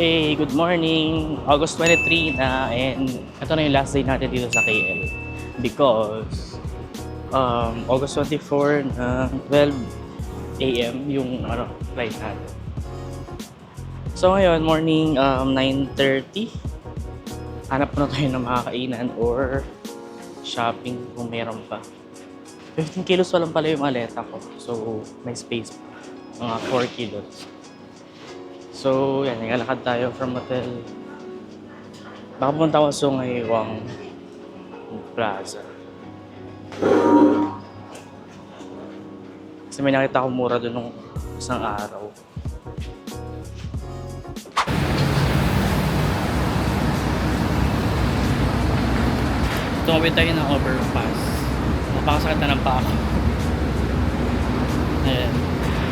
Hey, good morning! August 23 na and ito na yung last day natin dito sa KL because August 24 na 12 a.m. yung flight natin. So ngayon, morning 9:30. Hanap na tayo ng makakainan or shopping kung meron pa. 15 kilos pa lang pala yung maleta ko. So may space pa. Mga 4 kilos. So, yan, naglalakad tayo from hotel. Baka pumunta ako sa Sungay-Wang Plaza. Kasi may nakita ko mura doon nung isang araw. Tumawid tayo ng overpass. Napakasakit na ng paa ko. Ayan.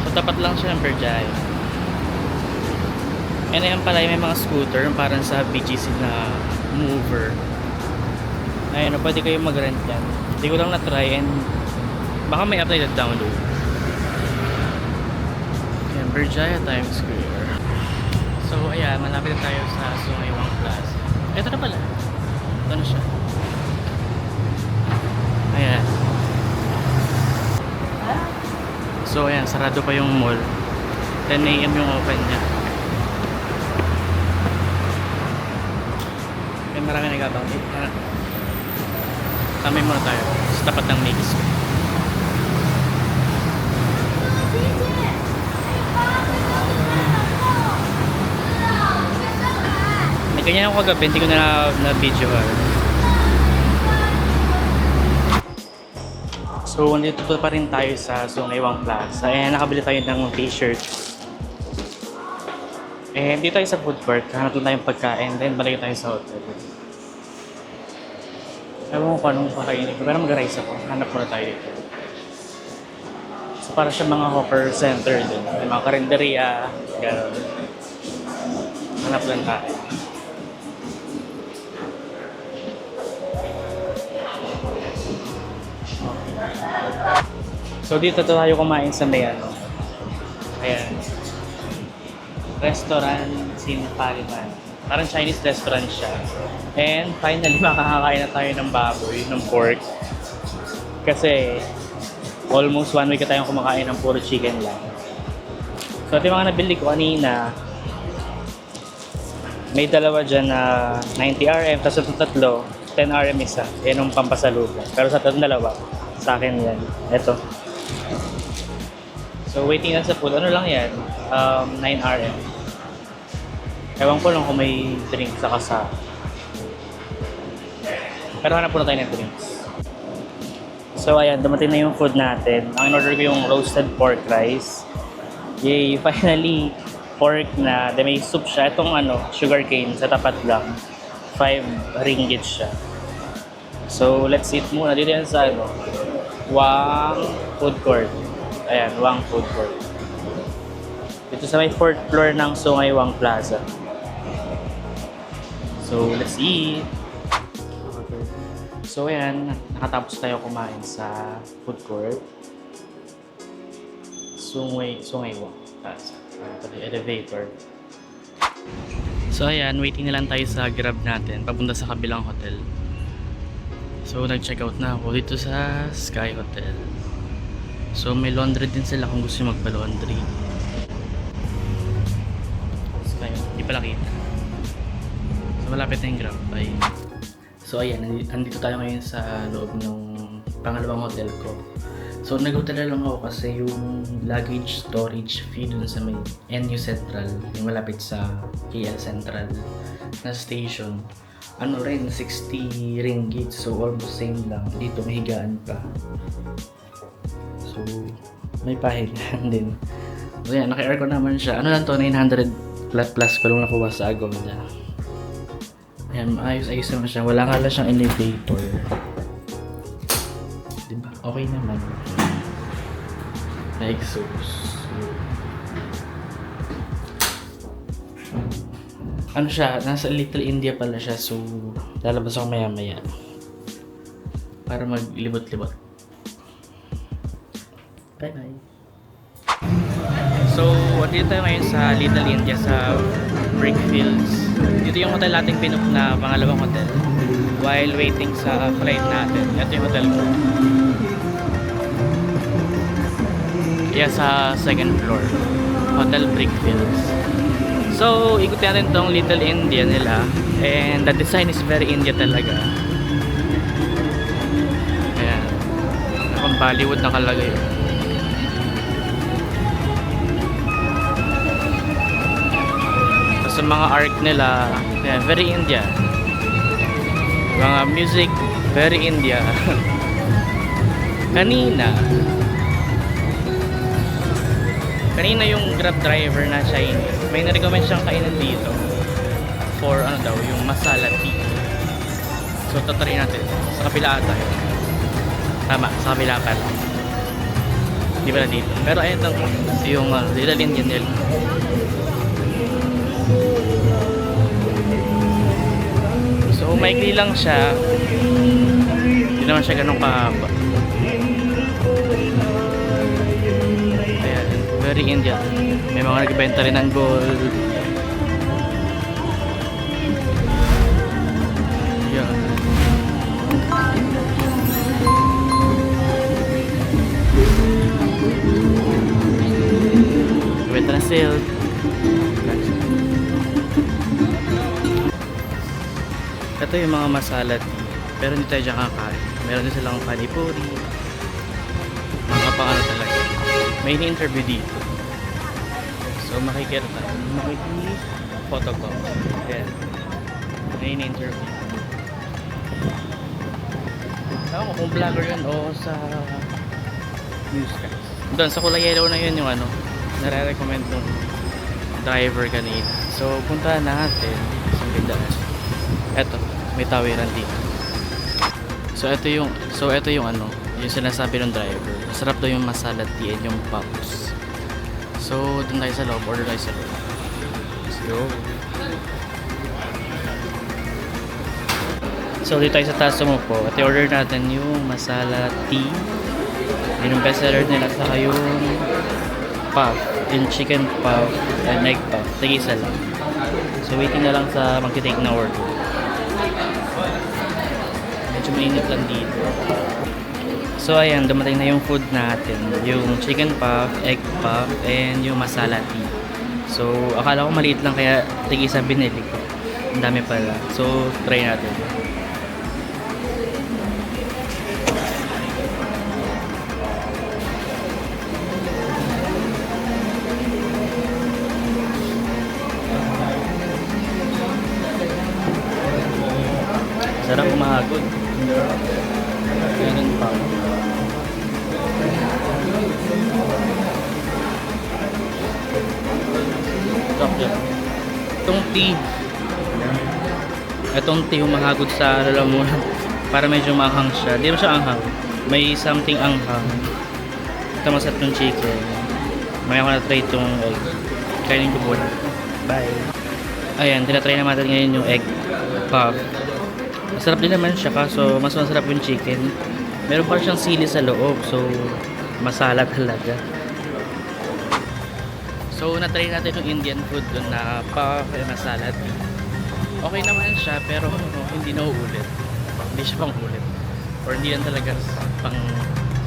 So, tapat lang siya ng Berjaya. And ayan pala may mga scooter parang sa BGC na mover. Ayan, pwede kayo mag-rent yan. Hindi ko lang na-try and baka may apply na download. Ayan, Berjaya Times Square. So ayan, malapit na tayo sa Sungay-Wang Plaza. Ito na pala. Ito na siya. Ayan. So ayan, sarado pa yung mall. 10 AM yung open niya. Marami nag-abang. Tamay muna tayo sa tapat ng Macy's. May ganyan ako kagabi, hindi ko na-video. So, nandito pa rin tayo sa Sungay-Wang Plaza. Eh, nakabili tayo ng t-shirt. Eh, dito tayo sa food court. Hanap lang tayong pagkain. Then, balik tayo sa hotel. Ewan ko kung anong pakainin ko, pero mag-rice ako. Hanap muna tayo dito. So, para siya mga hawker center din. May mga karinderya, gano'n. Hanap lang tayo. So, dito tayo kumain sa may ano. Ayan. Restaurant Sin Paliman. Parang Chinese restaurant siya. And finally, makakakain na tayo ng baboy, ng pork. Kasi almost 1 week na tayong kumakain ng puro chicken lang. So ito yung mga nabili ko kanina. May dalawa dyan na 90 RM, tapos itong tatlo, 10 RM isa. Yan yung pampasalubong. Pero sa itong dalawa, sa akin yan. Ito. So waiting na sa food. Ano lang yan? 9 RM. Ewan ko lang kung may drinks sa kasa. Pero hanap po na tayo ng drinks. So ayan, dumating na yung food natin. Ang in-order ko yung roasted pork rice. Yay, finally, pork na. Then may soup siya. Itong sugar cane sa tapat lang. 5 ringgit siya. So let's eat muna. Dito yan sa Wang Food Court. Ayan, Wang Food Court. Dito sa may 4th floor ng Sungay-Wang Plaza. So, let's eat! So, ayan. Nakatapos tayo kumain sa food court. Sungay-Wang Plaza. Ito yung elevator. So, ayan. Waiting na lang tayo sa Grab natin. Papunta sa kabilang hotel. So, nag-check out na ako dito sa Sky Hotel. So, may laundry din sila kung gusto magpa-laundry. Sky, hindi pala kita. Malapit na yung Grab Bike. So ayan, andito tayo ngayon sa loob ng pangalawang hotel ko. So nag-hotel lang ako kasi yung luggage storage fee dun sa may NU Central, yung malapit sa KL Central na station. Ano rin, 60 ringgit. So almost same lang. Dito may higaan pa. So may pahigaan din. So yan, naka-aircon naman siya. Ano lang to, 900 plus ko lang nakuha sa Agoda. Ayan, ayos-ayos naman siya. Wala nga lang siyang elevator. Diba? Okay naman. Na-exhaust. Ano siya? Nasa Little India pala siya. So, lalabas ako maya-maya. Para maglibot-libot. Bye-bye. So, andito tayo ngayon sa Little India sa Brickfields. Dito yung hotel natin pinook na pangalawang hotel. While waiting sa flight natin. Ito yung hotel ko. Yeah, sa second floor. Hotel Brickfields. So, ikutin natin tong Little India nila. And the design is very India talaga. Ayan. Nakang Bollywood nakalagay. Sa mga art nila, yeah, very India. Mga music, very India. Kanina yung Grab driver na Chinese, may na-recommend siyang kainan dito for ano daw, yung masala tea. So tatry natin. Sa kabila ata yun. Tama, sa kabila pala. Di ba na dito? Pero ayun lang yung Little Indian nila. So maikli lang siya. Hindi naman siya ganun kahaba. Ayan, very Indian. May mga nagbenta rin ng gold. Ayan. Nagbenta na silk. Ito yung mga masala tea. Pero hindi tayo dyan kakain. Meron din silang panipuri. Mga pangano talaga. May ini-interview dito. So makikita tayo. Photocall. Ayan. May ini-interview. Ewan ko kung vlogger yun o sa newscast. Doon sa kulay yellow na yun yung ano. Nare-recommend ng driver kanina. So puntahan natin sa bigdaan. Eto, may tawiran dito. So ito yung ano, yung sinasabi ng driver. Masarap daw yung masala tea and yung pops. So dun tayo sa loob, order tayo sa loob. Let's go. So dito tayo sa taas mo po. At i-order natin yung masala tea. Yun yung best seller nila. Saka yung puff, yung chicken puff and egg puff. Tig-isa lang. So waiting na lang sa magti-take na order. Medyo mainit lang dito. So ayan, dumating na yung food natin. Yung chicken puff, egg puff, and yung masala tea. So akala ko maliit lang kaya tig-isa binili ko. Ang dami pala. So try natin. Sarap umahagod. Ganun pa. Itong tea humahagod sa lalamunan para medyo maanghang siya. Di ba siya anghang? May something anghang. Ito masarap yung chicken. Maya ko na-try itong egg. Kainin ko muna. Bye! Ayan, tinatry na natin ngayon yung egg puff. Masarap din naman siya, kaso mas masarap yung chicken. Meron pa siyang sili sa loob, so masala talaga. So na-try natin yung Indian food dun na puff and masala tea. Okay naman siya, pero hindi na uulit. Hindi siya pang ulit. Or hindi yan talaga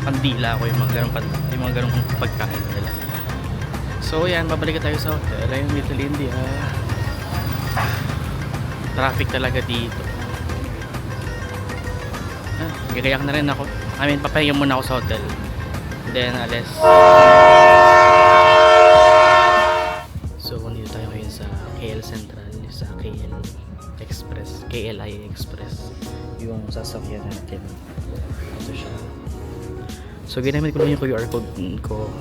pandila ko yung mga ganong pagkain nila. So yan, babalik tayo sa hotel. Ayun, Little India. Traffic talaga dito. Gagayak na rin ako. Papahinga muna ako sa hotel. Then, alis. So, nandito tayo ngayon sa KL Central. Sa KL Express. KLI Express. Yung sasakyan natin. Ito siya. So, ginamit ko lang yung QR code ko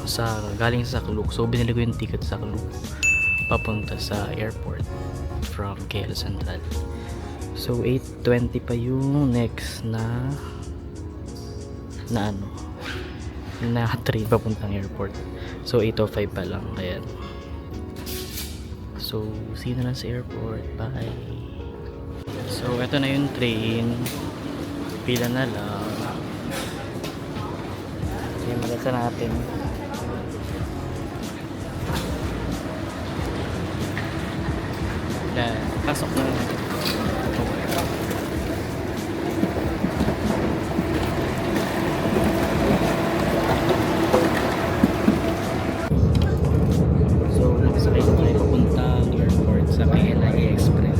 galing sa Klook. So, binili ko yung ticket sa Klook. Papunta sa airport from KL Central. So 8:20 pa yung next na train papuntang airport. So 8:05 pa lang, kaya so see you na lang sa airport. Bye. So eto na yung train. Pila na lang. Okay, malasa natin. Yan, pasok na. So, nakasakay na tayo papuntang airport sa KLIA Express.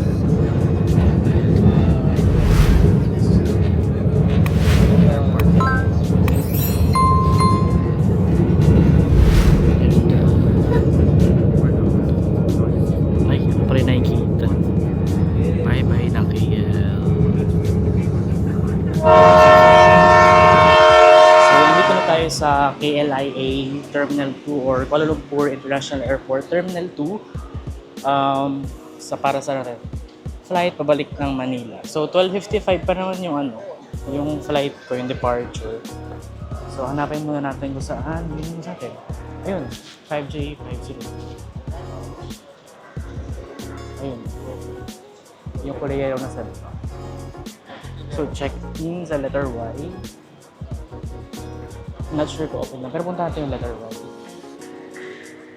Ay, ano pala yung nakikita? Bye bye na KL. So, nandito na tayo sa KLIA Terminal 2 or Kuala Lumpur International Airport Terminal 2 para sa flight pabalik ng Manila. So, 12:55 pa naman yung flight ko, yung departure. So, hanapin muna natin kung saan. Yun yung sa atin. Ayun, 5J50. Ayun. Yung kulay yung nasa dito. So, check-in sa letter Y. Not sure kung open lang. Pero punta natin yung letter Y.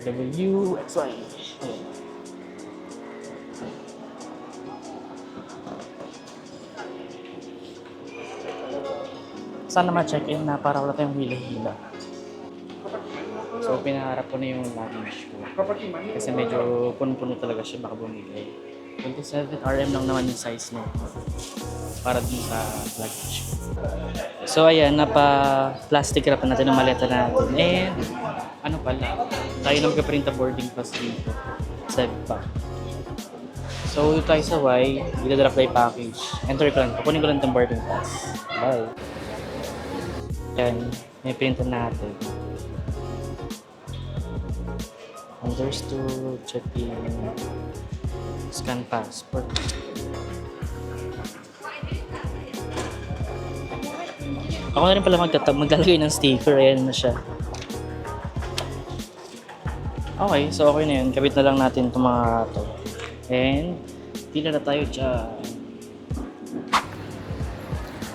W, X, Y. Ayun. Sana ma-check-in na para wala tayong hila-hila. So, pinaharap ko na yung luggage ko. Kasi medyo puno-puno talaga siya, baka bumigay. 27 RM lang naman yung size mo para dun sa luggage ko. So, ayan, napa-plastic wrap na natin ang maleta natin. And, ano pala, tayo na magka-print a boarding pass dito. 7 pack. So, dito tayo sa Y, i-drop by package. Enter ko lang, kukunin ko lang itong boarding pass. Bye! Yan, may printan natin. Others to check in, scan passport. Ako na rin pala maglalagay ng sticker, ayan na siya. Okay, so okay na yun. Kabit na lang natin itong mga to. And, tila na tayo dyan.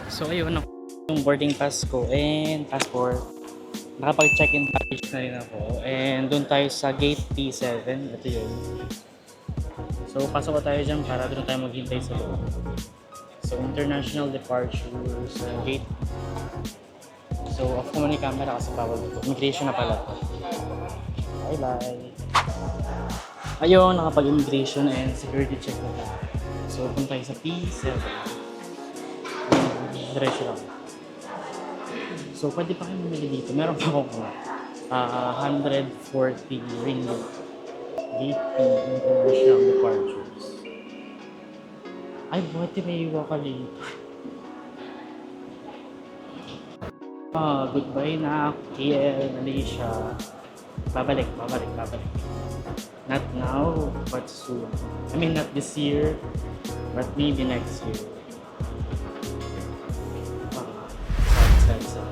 So ayun, yung boarding pass ko and passport. Nakapag-check-in package na rin ako. And doon tayo sa gate T7. Ito yun. So pasok tayo dyan para doon tayo maghintay sa loob. So international departure sa gate. So off ko muna yung camera kasi bawal dito. Immigration na pala to. Bye-bye. Ayun, nakapag-immigration and security check na tayo. So punta tayo sa P7. Diretso lang. So, pwede pa kayo mamili dito. Meron pa akong 140 ringgit. Gate P International Departures. Ay, buti may iwa ka dito. Goodbye na, KL, Malaysia. Babalik. Not now, but soon. I mean, not this year, but maybe next year. Sad.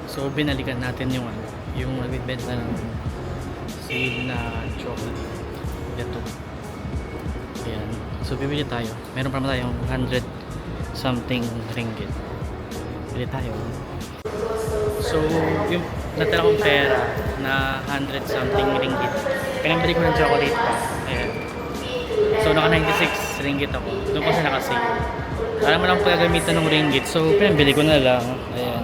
So, binalikan natin yung nagbibenta ng seal na chocolate. Ito. Ayan. So, bibili tayo. Meron pa naman tayong 100 something ringgit. Bili tayo. So, yung natira kong pera na 100 something ringgit. Pinambili ko ng chocolate pa. Ayan. So, naka 96 ringgit ako. Doon kasi naka-save. Alam mo lang pagagamitan ng ringgit. So, pinambili ko na lang. Ayan.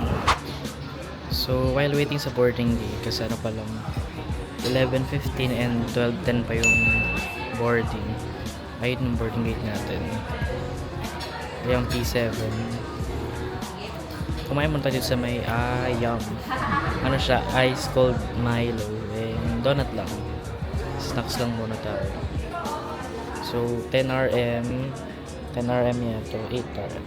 So, while waiting sa boarding gate, kasi ano pa lang, 11:15 and 12:10 pa yung boarding. Ayun yung boarding gate natin. Yung P7. Kumain muna tayo sa may yum. Ano siya? Ice cold Milo. And donut lang. Snacks lang muna tayo. So, 10 RM. 10 RM yan. So, 8 RM.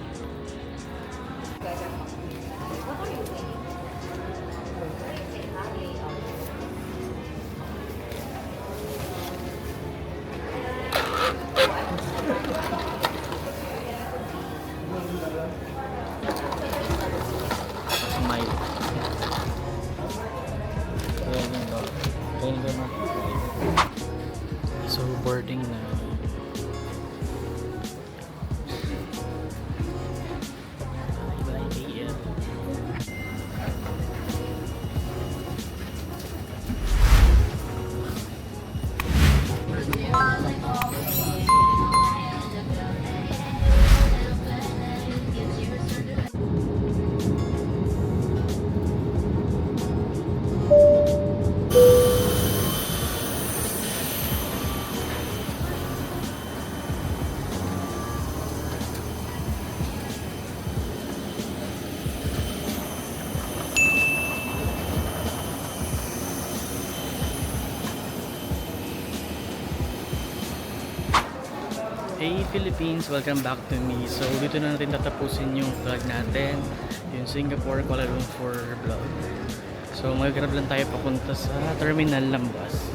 Milo. Ayan na. So, boarding na. Hey Philippines! Welcome back to me. So dito na natin tatapusin yung vlog natin, yung Singapore Kuala Lumpur vlog. So mag-grab lang tayo papunta sa terminal ng bus.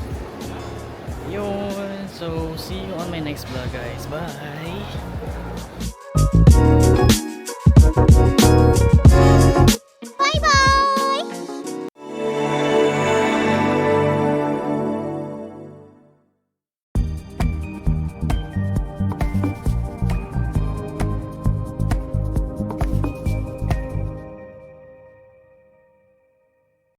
Yun! So see you on my next vlog guys. Bye!